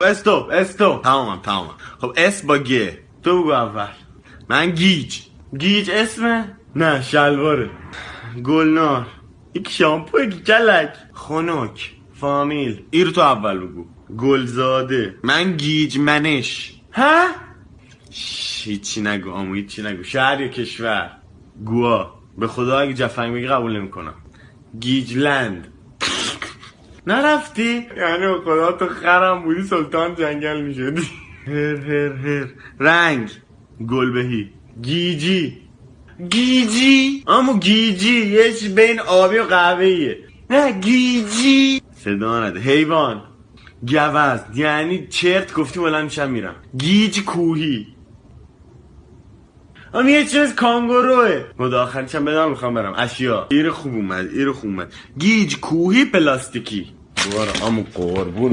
استوب تمام. خب اس با گ. تو بگو اول. من گیج اسمه؟ نه شلواره. گلنار. یک شامپو یک کلک. خنک. فامیل. رو تو اول بگو. گلزاده. من گیج منش. ها؟ هیچی نگو آمو، هیچی نگو. شهر یا کشور؟ گوا. به خدا اگه جفنگ بگی قبول نمیکنم. گیجلند. نرفتی؟ یعنی به خدا تو خرم بودی سلطان جنگل میشدی. هر رنگ. گلبهی. گیجی اما گیجی یه چی بین آبی و قهوه‌ایه. نه گیجی. صدا نده. حیوان. گوز. یعنی چرت گفتی بلند میشم میرم. گیج کوهی. اما یه چیز کانگوروه. مورد آخرشم بدم میخوام برم. اشیا. ایر خوب اومد. گیج کوهی پلاستیکی. دوباره اما قربون